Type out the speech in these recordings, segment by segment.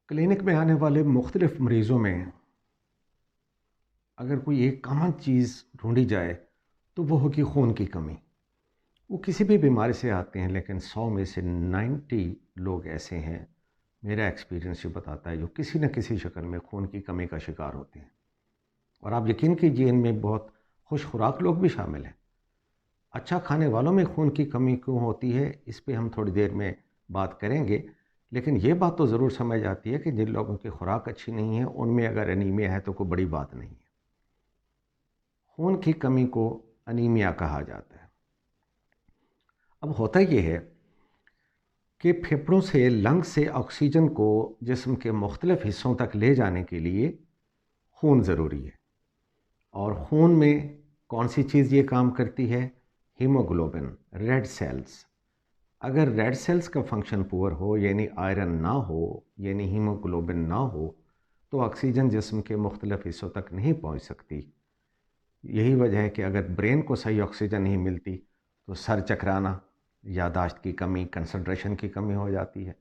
Clinic में आने वाले मुख्तलिफ मरीज़ों में अगर कोई एक कॉमन चीज़ ढूँढी जाए तो वो होगी खून की कमी। वो किसी भी बीमारी से आते हैं लेकिन 100 में से 90 लोग ऐसे हैं, मेरा एक्सपीरियंस ये बताता है, जो किसी न किसी शक्ल में खून की कमी का शिकार होते हैं। और आप यकीन कीजिए इनमें बहुत खुश खुराक लोग भी शामिल हैं। अच्छा खाने वालों में खून की कमी क्यों होती है, इस पे हम थोड़ी देर में बात करेंगे। लेकिन ये बात तो ज़रूर समझ आती है कि जिन लोगों की खुराक अच्छी नहीं है, उनमें अगर एनीमिया है तो कोई बड़ी बात नहीं है। खून की कमी को अनीमिया कहा जाता है। अब होता ये है कि फेफड़ों से लंग्स से ऑक्सीजन को जिस्म के मुख्तलिफ हिस्सों तक ले जाने के लिए खून ज़रूरी है। और खून में कौन सी चीज़ ये काम करती है? Haemoglobin, red cells. अगर रेड सेल्स का फंक्शन पुअर हो, यानी आयरन ना हो, यानी हीमोग्लोबिन ना हो, तो ऑक्सीजन जिस्म के मुख्तलिफ हिस्सों तक नहीं पहुंच सकती। यही वजह है कि अगर ब्रेन को सही ऑक्सीजन नहीं मिलती तो सर चकराना, यादाश्त की कमी, कंसंट्रेशन की कमी हो जाती है।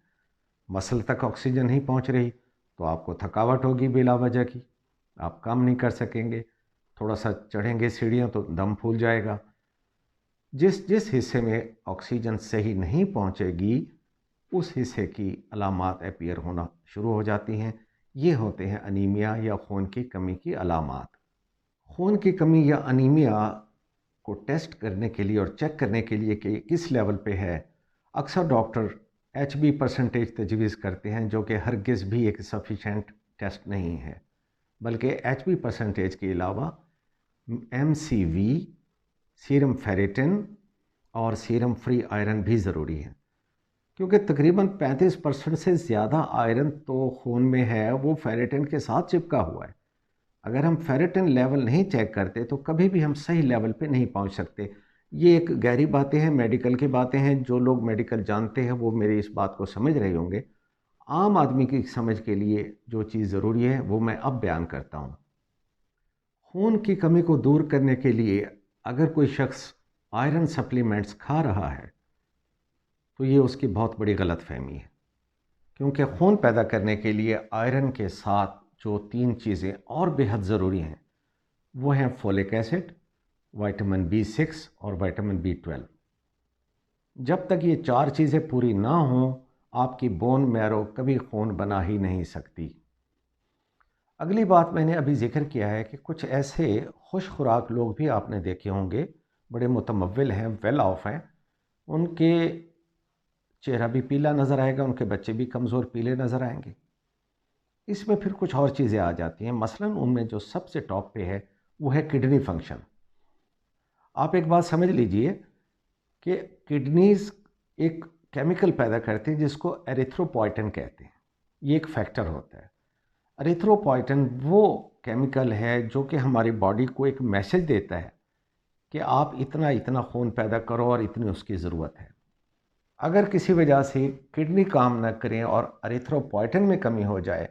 मसल तक ऑक्सीजन नहीं पहुंच रही तो आपको थकावट होगी बिला वजह की, आप काम नहीं कर सकेंगे। थोड़ा सा चढ़ेंगे सीढ़ियाँ तो दम फूल जाएगा। जिस जिस हिस्से में ऑक्सीजन सही नहीं पहुंचेगी, उस हिस्से की अलामात अपीयर होना शुरू हो जाती हैं। ये होते हैं अनीमिया या खून की कमी की अलामात। खून की कमी या अनीमिया को टेस्ट करने के लिए और चेक करने के लिए कि किस लेवल पे है, अक्सर डॉक्टर एचबी परसेंटेज तजवीज़ करते हैं, जो कि हरगिज़ भी एक सफिशेंट टेस्ट नहीं है। बल्कि एचबी परसेंटेज के अलावा एमसीवी, सीरम फेरिटिन और सीरम फ्री आयरन भी ज़रूरी है। क्योंकि तकरीबन 35% से ज़्यादा आयरन तो खून में है, वो फेरिटिन के साथ चिपका हुआ है। अगर हम फेरिटिन लेवल नहीं चेक करते तो कभी भी हम सही लेवल पे नहीं पहुंच सकते। ये एक गहरी बातें हैं, मेडिकल की बातें हैं। जो लोग मेडिकल जानते हैं वो मेरी इस बात को समझ रहे होंगे। आम आदमी की समझ के लिए जो चीज़ ज़रूरी है वो मैं अब बयान करता हूँ। खून की कमी को दूर करने के लिए अगर कोई शख्स आयरन सप्लीमेंट्स खा रहा है तो ये उसकी बहुत बड़ी गलतफहमी है। क्योंकि खून पैदा करने के लिए आयरन के साथ जो 3 चीज़ें और बेहद ज़रूरी हैं वो हैं फोलिक एसिड, विटामिन बी 6 और विटामिन बी 12। जब तक ये 4 चीज़ें पूरी ना हों, आपकी बोन मैरो कभी खून बना ही नहीं सकती। अगली बात मैंने अभी जिक्र किया है कि कुछ ऐसे खुश खुराक लोग भी आपने देखे होंगे, बड़े मुतमव्विल हैं, वेल ऑफ हैं। उनके चेहरा भी पीला नज़र आएगा, उनके बच्चे भी कमज़ोर पीले नज़र आएंगे। इसमें फिर कुछ और चीज़ें आ जाती हैं। मसलन उनमें जो सबसे टॉप पे है वो है किडनी फंक्शन। आप एक बात समझ लीजिए कि किडनीज़ एक केमिकल पैदा करते हैं जिसको एरिथ्रोपॉइटन कहते हैं। ये एक फैक्टर होता है। एरिथ्रोपॉइटन वो केमिकल है जो कि हमारी बॉडी को एक मैसेज देता है कि आप इतना इतना खून पैदा करो और इतनी उसकी ज़रूरत है। अगर किसी वजह से किडनी काम न करें और एरिथ्रोपॉइटन में कमी हो जाए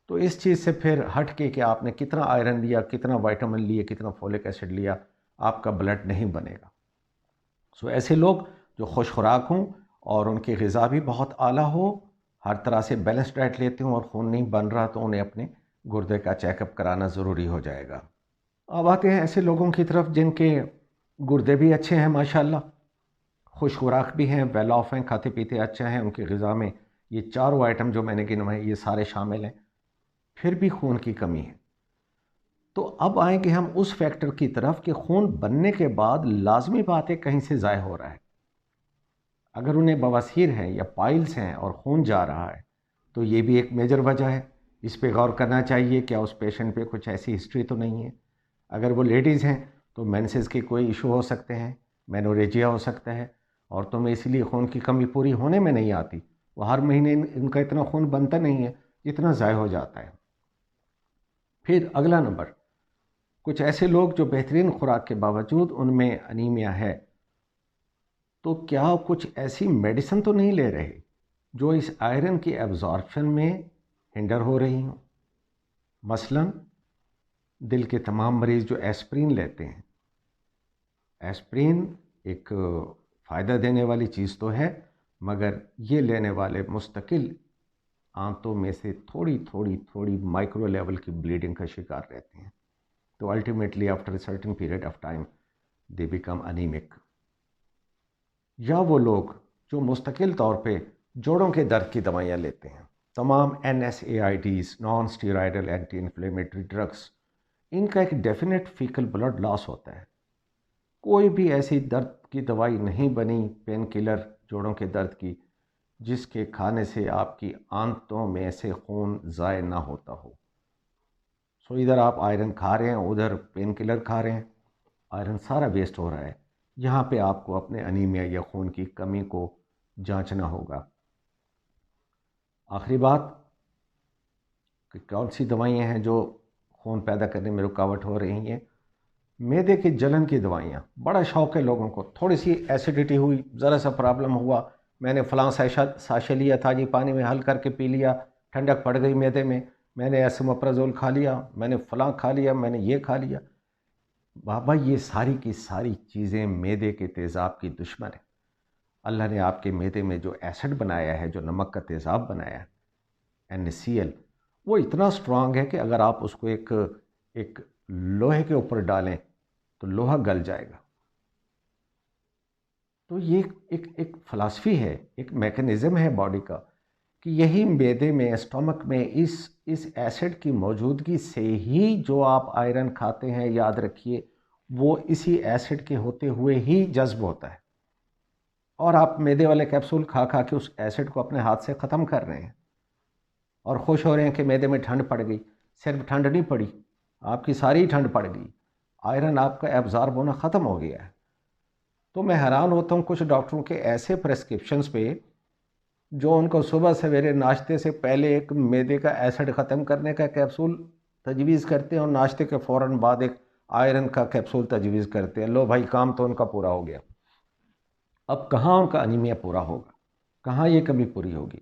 तो इस चीज़ से फिर हट के कि आपने कितना आयरन लिया, कितना विटामिन लिए, कितना फोलिक एसिड लिया, आपका ब्लड नहीं बनेगा। सो ऐसे लोग जो खुश खुराक हों और उनकी ग़िज़ा भी बहुत आला हो, हर तरह से बैलेंस डाइट लेते हों और खून नहीं बन रहा, तो उन्हें अपने गुर्दे का चेकअप कराना ज़रूरी हो जाएगा। अब आते हैं ऐसे लोगों की तरफ जिनके गुर्दे भी अच्छे हैं माशाल्लाह, खुश खुराक भी हैं, वेल ऑफ हैं, खाते पीते अच्छा हैं, उनकी ग़िज़ा में ये चारों आइटम जो मैंने गिनवाए ये सारे शामिल हैं, फिर भी खून की कमी है। तो अब आएंगे हम उस फैक्टर की तरफ कि खून बनने के बाद लाजमी बात है कहीं से ज़ाय हो रहा है। अगर उन्हें बवासीर है या पाइल्स हैं और खून जा रहा है तो ये भी एक मेजर वजह है। इस पे गौर करना चाहिए, क्या उस पेशेंट पे कुछ ऐसी हिस्ट्री तो नहीं है। अगर वो लेडीज़ हैं तो मेंसेस के कोई इशू हो सकते हैं, मेनोरेजिया हो सकता है। औरतों में इसीलिए खून की कमी पूरी होने में नहीं आती, वो हर महीने इनका इतना खून बनता नहीं है जितना ज़ाय हो जाता है। फिर अगला नंबर, कुछ ऐसे लोग जो बेहतरीन खुराक के बावजूद उनमें अनीमिया है, तो क्या कुछ ऐसी मेडिसिन तो नहीं ले रहे जो इस आयरन की एब्जॉर्प्शन में हिंडर हो रही हों। मसलन दिल के तमाम मरीज़ जो एस्प्रिन लेते हैं, एस्प्रिन एक फ़ायदा देने वाली चीज़ तो है, मगर ये लेने वाले मुस्तकिल आंतों में से थोड़ी थोड़ी थोड़ी माइक्रो लेवल की ब्लीडिंग का शिकार रहते हैं। तो ultimately after a certain period of time they become anaemic. या वो लोग जो मुस्तकिल तौर पे जोड़ों के दर्द की दवाइयाँ लेते हैं, तमाम NSAIDs non steroidal anti inflammatory drugs, इनका एक डेफिनेट फीकल ब्लड लॉस होता है। कोई भी ऐसी दर्द की दवाई नहीं बनी पेन किलर जोड़ों के दर्द की जिसके खाने से आपकी आंतों में से खून ज़ाय ना होता हो। सो इधर आप आयरन खा रहे हैं, उधर पेन किलर खा रहे हैं, आयरन सारा वेस्ट हो रहा है। यहाँ पे आपको अपने अनीमिया या खून की कमी को जांचना होगा। आखिरी बात कि कौन सी दवाइयाँ हैं जो खून पैदा करने में रुकावट हो रही हैं। मैदे की जलन की दवाइयाँ, बड़ा शौक़ है लोगों को। थोड़ी सी एसिडिटी हुई, ज़रा सा प्रॉब्लम हुआ, मैंने फ़लाँ साशे लिया था जी, पानी में हल करके पी लिया, ठंडक पड़ गई मैदे में, मैंने एसोमेप्राज़ोल खा लिया, मैंने फ़लाँ खा लिया, मैंने ये खा लिया। बाबा ये सारी की सारी चीज़ें मैदे के तेज़ाब की दुश्मन है। अल्लाह ने आपके मैदे में जो एसिड बनाया है, जो नमक का तेज़ाब बनाया है NaCl, वो इतना स्ट्रांग है कि अगर आप उसको एक लोहे के ऊपर डालें तो लोहा गल जाएगा। तो ये एक फ़िलासफ़ी है, एक मैकेनिज़्म है बॉडी का कि यही मैदे में, स्टमक में इस एसिड की मौजूदगी से ही जो आप आयरन खाते हैं, याद रखिए, वो इसी एसिड के होते हुए ही जज़्ब होता है। और आप मैदे वाले कैप्सूल खा खा के उस एसिड को अपने हाथ से ख़त्म कर रहे हैं और खुश हो रहे हैं कि मैदे में ठंड पड़ गई। सिर्फ ठंड नहीं पड़ी, आपकी सारी ठंड पड़ गई, आयरन आपका एब्ज़ॉर्ब होना ख़त्म हो गया है। तो मैं हैरान होता हूँ कुछ डॉक्टरों के ऐसे प्रेस्क्रिप्शंस पे जो उनको सुबह सवेरे नाश्ते से पहले एक मैदे का एसिड ख़त्म करने का कैप्सूल तजवीज़ करते हैं और नाश्ते के फ़ौरन बाद एक आयरन का कैप्सूल तजवीज़ करते हैं। लो भाई, काम तो उनका पूरा हो गया। अब कहाँ उनका अनीमिया पूरा होगा, कहाँ ये कमी पूरी होगी।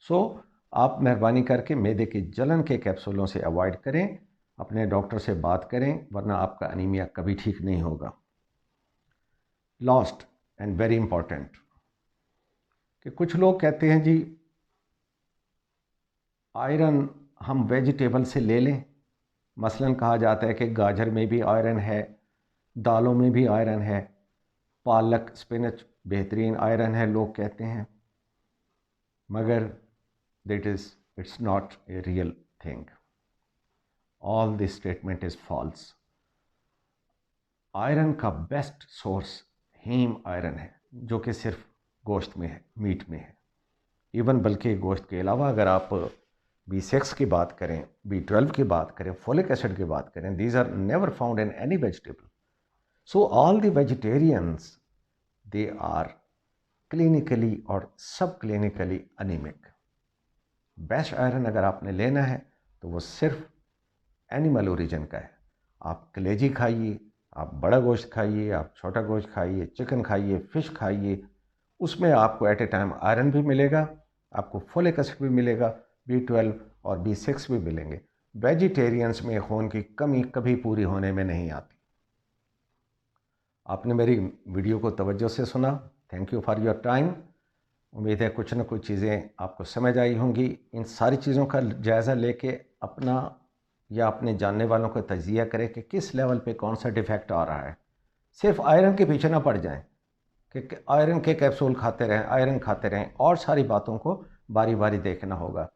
सो आप मेहरबानी करके मैदे की जलन के कैप्सूलों से अवॉइड करें, अपने डॉक्टर से बात करें, वरना आपका अनीमिया कभी ठीक नहीं होगा। लास्ट एंड वेरी इंपॉर्टेंट कि कुछ लोग कहते हैं जी आयरन हम वेजिटेबल से ले लें। मसलन कहा जाता है कि गाजर में भी आयरन है, दालों में भी आयरन है, पालक स्पिनच बेहतरीन आयरन है लोग कहते हैं, मगर it's not a real thing. All this statement is false. Iron का बेस्ट सोर्स हीम आयरन है, जो कि सिर्फ गोश्त में है, मीट में है। इवन बल्कि गोश्त के अलावा अगर आप B6 की बात करें, B12 की बात करें, फोलिक एसिड की बात करें, these are never found in any vegetable. So all the vegetarians, they are clinically और सब clinically anemic. बेस्ट आयरन अगर आपने लेना है तो वो सिर्फ एनिमल ओरिजिन का है। आप कलेजी खाइए, आप बड़ा गोश्त खाइए, आप छोटा गोश्त खाइए, चिकन खाइए, फ़िश खाइए, उसमें आपको एट ए टाइम आयरन भी मिलेगा, आपको फोलिक एसिड भी मिलेगा, B12 और B6 भी मिलेंगे। वेजिटेरियंस में खून की कमी कभी पूरी होने में नहीं आती। आपने मेरी वीडियो को तवज्जो से सुना, thank you for your time. उम्मीद है कुछ न कुछ चीज़ें आपको समझ आई होंगी। इन सारी चीज़ों का जायज़ा लेके अपना या अपने जानने वालों का तजिया करें कि किस लेवल पे कौन सा डिफेक्ट आ रहा है। सिर्फ आयरन के पीछे ना पड़ जाएं कि आयरन के कैप्सूल खाते रहें, आयरन खाते रहें, और सारी बातों को बारी बारी देखना होगा।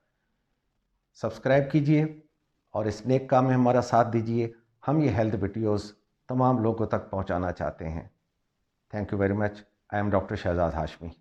सब्सक्राइब कीजिए और इस नेक काम में हमारा साथ दीजिए। हम ये हेल्थ वीडियोज़ तमाम लोगों तक पहुँचाना चाहते हैं। Thank you very much. I am doctor Shahzad Hashmi.